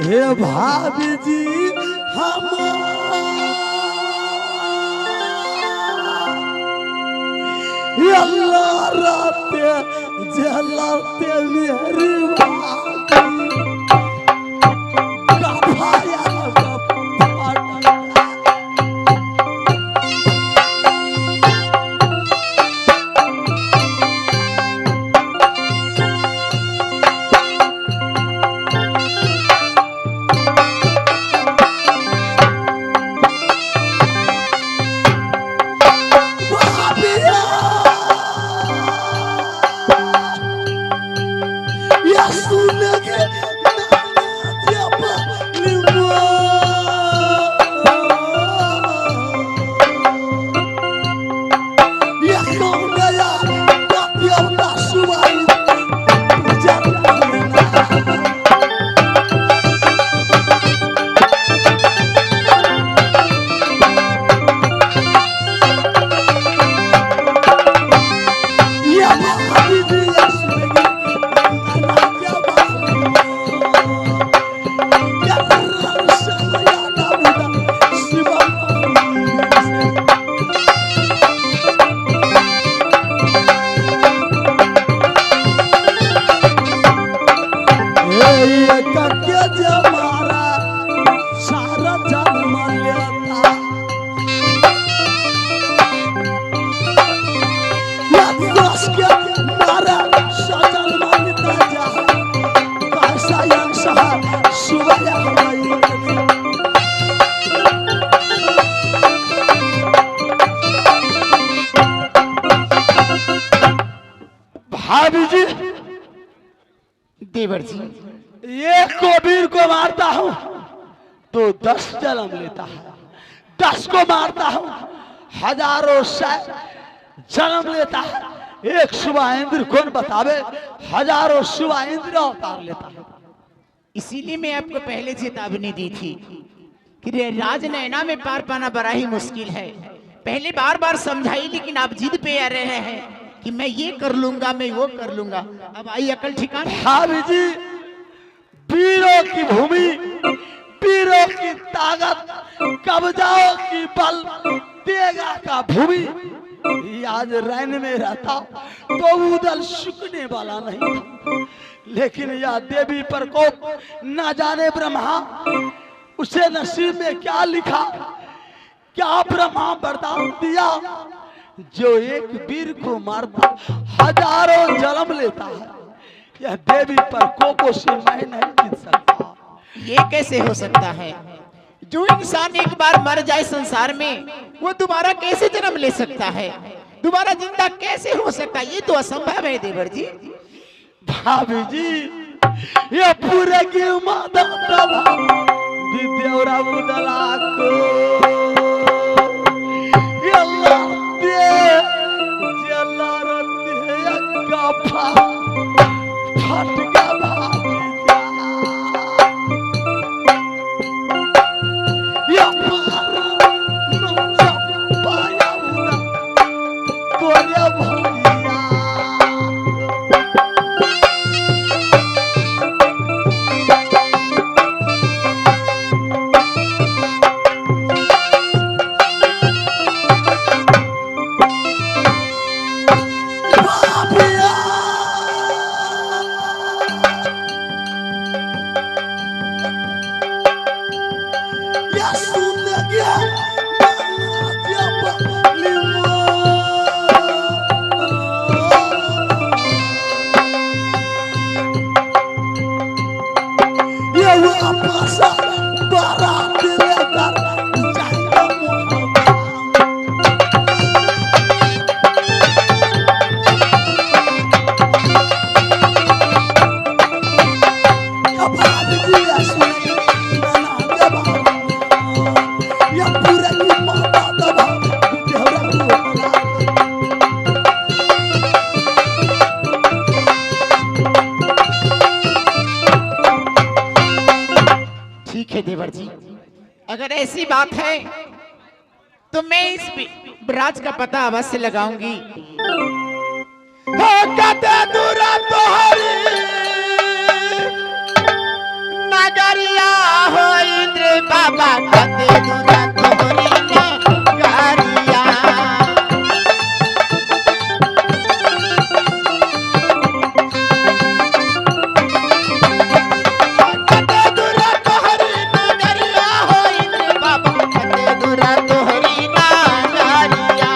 हे भाभी जी हम अल्लाह राते जलाते मेरी भाभी कफाया भाभी जी देवर जी एक कबीर को मारता हूँ तो 10 जन्म लेता है, 10 को मारता हूँ हजारों जन्म लेता है। एक शुभा इंद्र कौन बतावे, हजारों शुभा इंद्र अवतार लेता है। इसीलिए मैं आपको पहले चेतावनी दी थी कि राजनैना में पार पाना बड़ा ही मुश्किल है। पहले बार बार समझाई लेकिन आप जिद पे आ रहे हैं कि मैं ये कर लूंगा, मैं वो कर लूंगा। अब आई अकल ठिकाने। भाभी जी वीरों की भूमि, वीरों की ताकत, कब्जाओं की बल, तेगा का भूमि। आज रैन में रहता तो उधर शुकने वाला नहीं था, लेकिन यह देवी प्रकोप न जाने ब्रह्मा उसे नसीब में क्या लिखा, क्या ब्रह्मा वरदान दिया जो एक वीर को मारता हजारों जन्म लेता है। यह देवी प्रकोप से मैं नहीं जीत सकता। ये कैसे हो सकता है? जो इंसान एक बार मर जाए संसार में वो दोबारा कैसे जन्म ले सकता है? दोबारा जिंदा कैसे हो सकता है? ये तो असंभव है देवर जी। भाभी जी ये पूरे की माता देवरा बुदला को फट गया भाभी पाया तोरे भैया देवर जी, अगर ऐसी बात है तो मैं इस राज का पता अवश्य लगाऊंगी। हो कते दूरा तोहरी नगरिया हो इंद्र बाबा, कते दूरा तोहरी नगरिया। कते दूरा तोहरी नगरिया हो इंद्र बाबा, कते दूरा तोहरी नगरिया।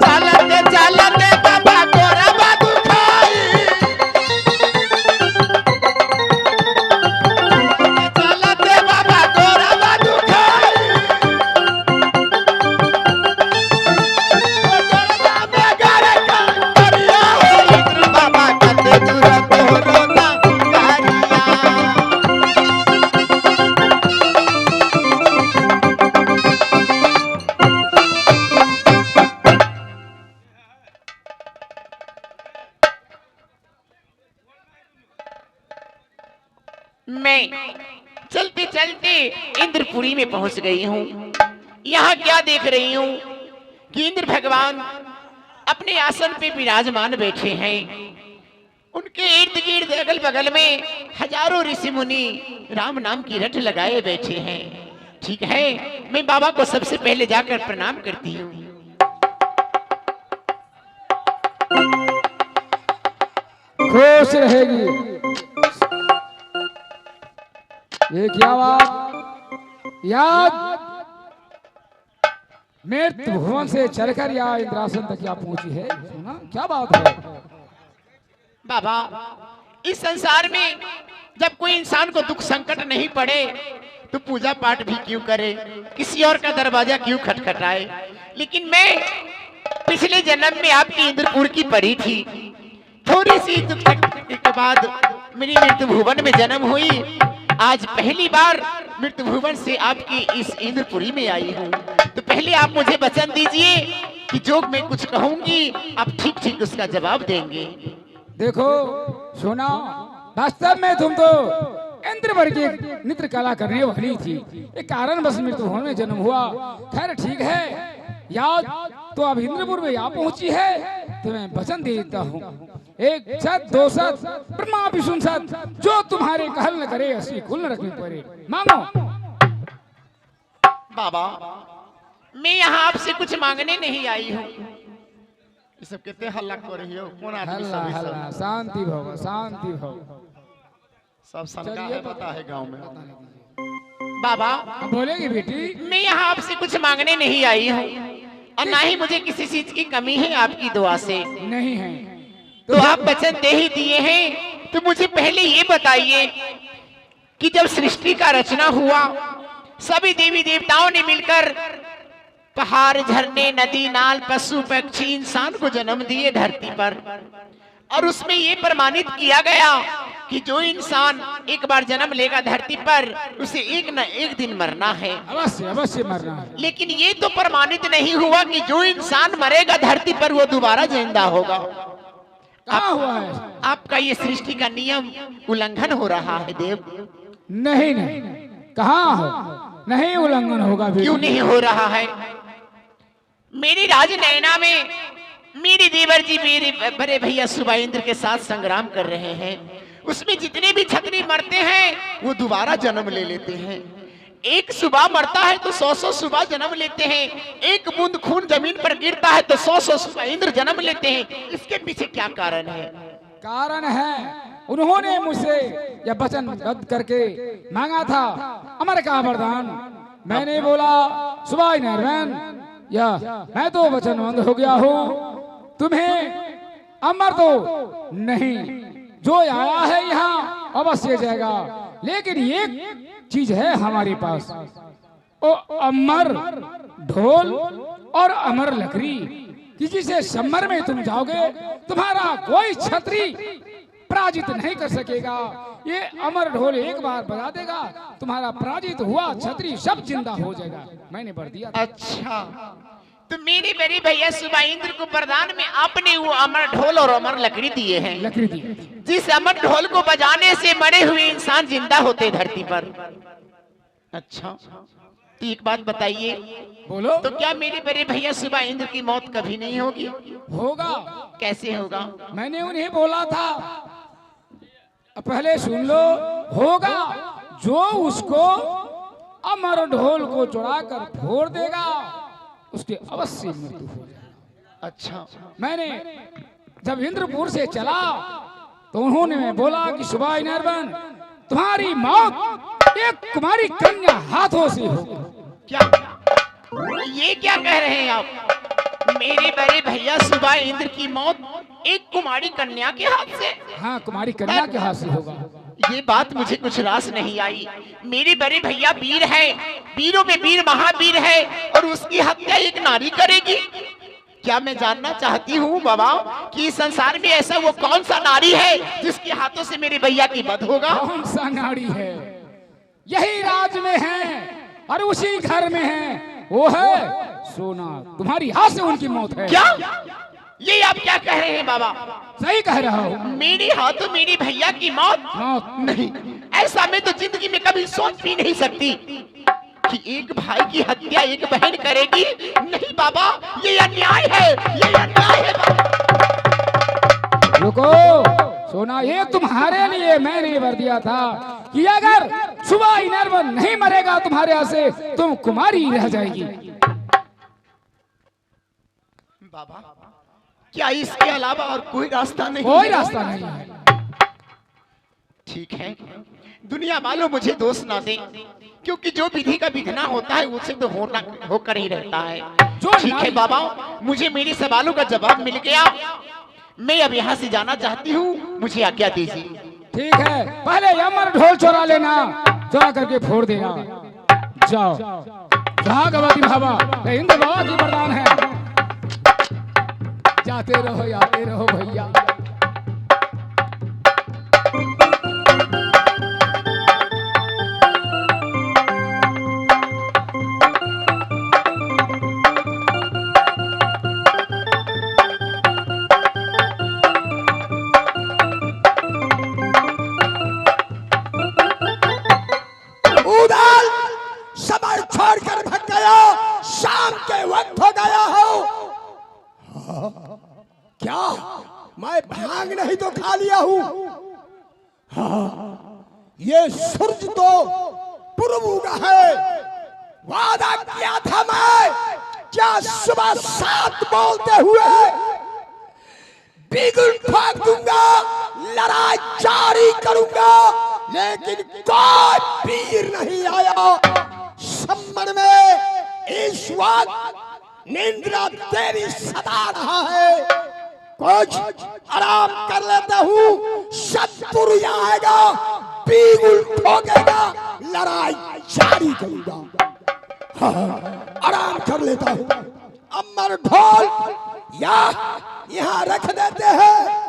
चलते चलते बाबा तोरा बाबू खाई, चलते बाबा तोरा बाबू खाई। इंद्र बाबा कते दूरा तोहरो नगरिया। मैं चलते चलते इंद्रपुरी में पहुंच गई हूँ। यहाँ क्या देख रही हूँ कि इंद्र भगवान अपने आसन पे विराजमान बैठे हैं। उनके इर्द गिर्द अगल बगल में हजारों ऋषि मुनि राम नाम की रट लगाए बैठे हैं। ठीक है, मैं बाबा को सबसे पहले जाकर प्रणाम करती हूँ। खुश रहेगी। ये क्या बात, याद मृत्यु भुवन से चलकर या इंद्रासन तक क्या पहुंची है? सुना क्या बात है? बाबा, इस संसार में जब कोई इंसान को दुख संकट नहीं पड़े तो पूजा पाठ भी क्यों करे, किसी और का दरवाजा क्यों खटखटाए। लेकिन मैं पिछले जन्म में आपकी इंद्रपुर की परी थी। थोड़ी सी दुख के बाद मेरी मृत्यु भुवन में जन्म हुई। आज पहली बार मृत्यु भुवन से आपकी इस इंद्रपुरी में आई हूँ। तो पहले आप मुझे वचन दीजिए कि जो मैं कुछ कहूंगी आप ठीक ठीक उसका जवाब देंगे। देखो सोना, वास्तव में तुम तो इंद्रवर की नृत्य कला करने वाली थी। एक कारण बस मृत्यु भुवन में जन्म हुआ। खैर ठीक है, याद तो अब इंद्रपुर में आ पहुंची है तो मैं वचन देता हूँ। एक सत दो सत ब्रह्मा विष्णु सत, जो तुम्हारे कहल न करे ऐसी कुल न रखनी पड़े। मांगो। बाबा, मैं यहाँ आपसे कुछ मांगने नहीं आई हूँ। ये सब कहते हल्ला कर रही हो, कौन आदमी हल्ला सब हल्ला, शांति भव शांति भव। सब सनका है, पता है गांव में। बाबा, अब बोलेगी बेटी। मैं यहाँ आपसे कुछ मांगने नहीं आई हूँ और ना ही मुझे किसी चीज की कमी है आपकी दुआ से। नहीं है तो आप वचन दे ही दिए हैं तो मुझे पहले ये बताइए कि जब सृष्टि का रचना हुआ, सभी देवी देवताओं ने मिलकर पहाड़, झरने, नदी, नाल, पशु, पक्षी, इंसान को जन्म दिए धरती पर। और उसमें ये प्रमाणित किया गया कि जो इंसान एक बार जन्म लेगा धरती पर, उसे एक न एक दिन मरना है। अवश्य अवश्य मरना है। लेकिन ये तो प्रमाणित नहीं हुआ कि जो इंसान मरेगा धरती पर वो दोबारा जिंदा होगा। कहाँ हुआ है? आपका ये सृष्टि का नियम उल्लंघन हो रहा है देव। नहीं नहीं, कहाँ हो? नहीं उल्लंघन होगा। क्यों नहीं हो रहा है? मेरी राजनयना में मेरे देवर जी मेरे बड़े भैया सुबाइंद्र के साथ संग्राम कर रहे हैं। उसमें जितने भी क्षत्रिय मरते हैं वो दोबारा जन्म ले लेते हैं। एक सुबह मरता है तो 100 सुबह जन्म लेते हैं। एक बूंद खून जमीन पर गिरता है तो 100 सुबाइंद्र जन्म लेते हैं। इसके पीछे क्या कारण है? कारण है, उन्होंने मुझसे यह वचन बद्ध करके मांगा था अमर का वरदान। मैंने बोला सुबाई नरवैन, यह मैं तो वचनबद्ध हो गया हूँ, तुम्हें अमर तो नहीं, जो आया है यहाँ अवश्य जाएगा। लेकिन एक चीज है हमारे पास, ओ अमर ढोल और अमर लकड़ी, कि जिसे समर में तुम जाओगे तुम्हारा कोई छतरी पराजित नहीं कर सकेगा। ये अमर ढोल एक बार बजा देगा, तुम्हारा पराजित हुआ छतरी सब जिंदा हो जाएगा। मैंने भर दिया। अच्छा, तो मेरे बड़े भैया सुबह इंद्र को वरदान में आपने वो अमर ढोल और अमर लकड़ी दिए हैं, लकड़ी दी। जिस अमर ढोल को बजाने से मरे हुए इंसान जिंदा होते धरती पर। अच्छा, तो एक बात बताइए, बोलो। तो क्या मेरे बड़े भैया सुबह इंद्र की मौत कभी नहीं होगी? होगा। कैसे होगा? मैंने उन्हें बोला था, पहले सुन लो, होगा जो उसको अमर ढोल को चुराकर फोड़ देगा उसके अवश्य मृत्यु हो जाएगा। अच्छा, मैंने जब इंद्रपुर से चला तो उन्होंने बोला कि सुबह नरवन तुम्हारी मौत एक कुमारी कन्या हाथों से होगी। क्या ये क्या कह रहे हैं आप? मेरे बड़े भैया सुबह इंद्र की मौत एक कुमारी कन्या के हाथ से? हाँ, कुमारी कन्या के हाथ से होगा। ये बात मुझे कुछ रास नहीं आई। मेरे बड़े भैया वीर है, वीरों में वीर महावीर है, और उसकी हत्या एक नारी करेगी? क्या मैं जानना चाहती हूँ बाबा कि इस संसार में ऐसा वो कौन सा नारी है जिसके हाथों से मेरे भैया की वध होगा? कौन सा नारी है? यही राज में है और उसी घर में है, वो है सोना। तुम्हारी हाथ से उनकी मौत है। क्या ये आप क्या कह रहे हैं बाबा? सही कह रहा हूँ। मेरे हाथों मेरे भैया की मौत? मौत नहीं, ऐसा मैं तो जिंदगी में कभी सोच भी नहीं सकती कि एक भाई की हत्या एक बहन करेगी। नहीं बाबा, ये अन्याय है, ये अन्याय है बाबा। रुको सोना, ये तुम्हारे लिए मैंने वर दिया था कि अगर सुबह नरवन नहीं मरेगा तुम्हारे यहाँ से, तुम कुमारी रह जाएगी। बाबा, क्या इसके अलावा और कोई रास्ता नहीं? कोई रास्ता नहीं है। ठीक है, दुनिया वालों मुझे दोष ना दे, क्योंकि जो विधि का विधना होता है उसे तो होकर ही रहता है। ठीक है बाबा, मुझे मेरे सवालों का जवाब मिल गया। मैं अब यहाँ से जाना चाहती हूँ, मुझे आज्ञा दीजिए। ठीक है, पहले अमर ढोल चुरा लेना, चुरा करके फोड़ देना। जाओ, भागवती बाबा, इंद्र बाबा की वरदान है। जाते रहो भैया। उदाल समर छोड़कर भग गया, शाम के वक्त हो गया हो। क्या मैं भांग नहीं तो खा लिया हूँ? ये सूरज तो पूर्व उगा है। वादा किया था मैं, क्या सुबह 7 बोलते हुए बिगुल ठोक दूंगा, लड़ाई जारी करूंगा, लेकिन कोई वीर नहीं आया। सम्मन में इस वक्त निंद्रा देवी सदा रहा है। कुछ आराम कर लेता हूँ, शत्रु आएगा, बिगुल ठोकेगा, लड़ाई जारी करूंगा। हाँ, आराम कर लेता हूँ। अमर ढोल यहाँ रख देते हैं।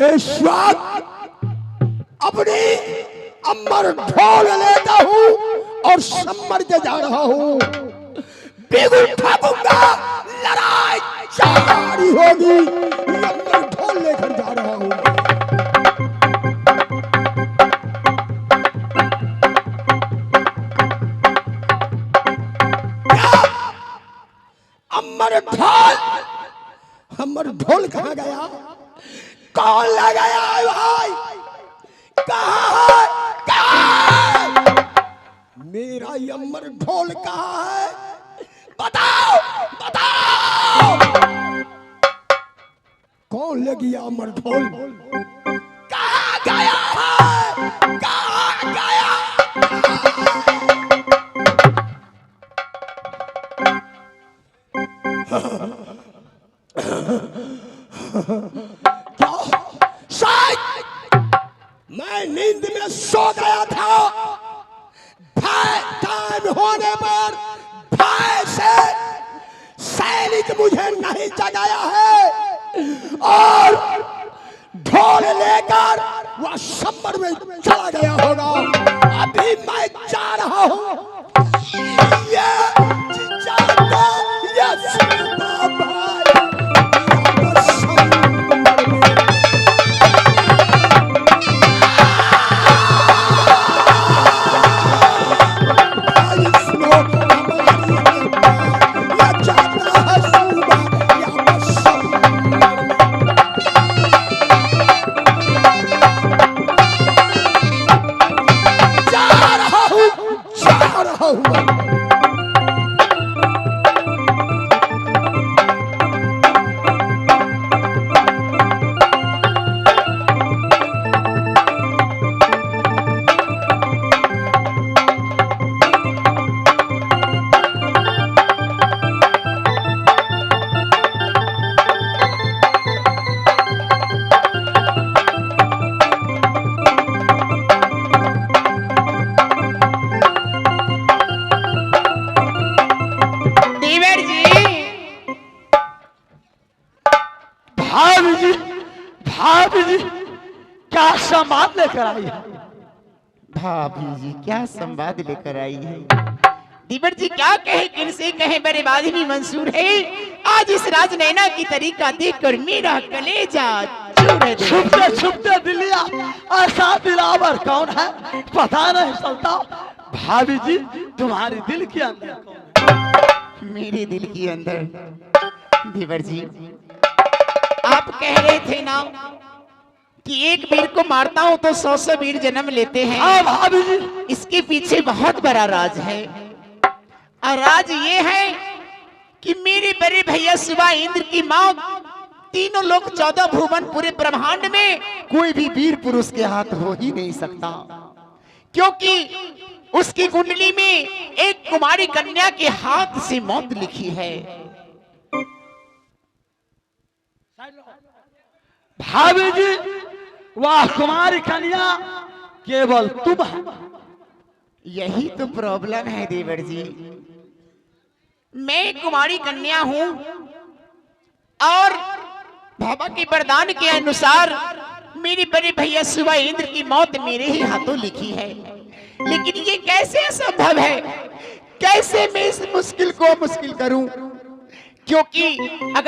इस वक्त अपनी अमर ढोल लेता हूँ और सम्मर के जा रहा हूँ। बिगुल ठाकूंगा, लड़ाई जारी होगी। अमर ढोल लेकर जा रहा हूँ। अमर ढोल कहाँ गया? कौन ले गया है भाई? कहाँ है? कहाँ है? मेरा ये अमर ढोल कहाँ है? बताओ, बताओ। कौन ले गया अमर ढोल? कहाँ गया है? कहाँ गया? क्या? शायद मैं नींद में सो गया था। भय टाइम होने पर भय से सैनिक मुझे नहीं जगाया है और ढोल लेकर वह सम्मर में चला गया होगा। अभी मैं जा रहा हूँ। ये जाता, ये सुनता भाई। भाभी जी क्या संवाद लेकर आई है? भाभी जी क्या संवाद लेकर आई है? दीवर जी क्या कहे, किनसे कहे, मेरे बादमी मंसूर है। आज इस राजनैना की तरीका देखकर मेरा कलेजा छुपते छुपते दिलिया ऐसा दिलावर कौन है पता नहीं चलता। भाभी जी तुम्हारे दिल के अंदर कौन है? मेरे दिल के अंदर दीवर जी आप कह रहे थे ना कि एक वीर को मारता हूं तो 100 वीर जन्म लेते हैं। हाँ भाभी जी, इसके पीछे बहुत बड़ा राज है और राज ये है कि मेरे बड़े भैया सुबह इंद्र की मौत, तीनों लोग 14 भुवन पूरे ब्रह्मांड में कोई भी वीर पुरुष के हाथ हो ही नहीं सकता, क्योंकि उसकी कुंडली में एक कुमारी कन्या के हाथ से मौत लिखी है। भाभी जी वह कुमारी कन्या केवल तुम है। यही तो प्रॉब्लम है देवर जी, मैं कुमारी कन्या हूं और बाबा के वरदान के अनुसार मेरे बड़े भैया सुबह इंद्र की मौत मेरे ही हाथों लिखी है। लेकिन ये कैसे संभव है? कैसे मैं इस मुश्किल को मुश्किल करूं? क्योंकि अगर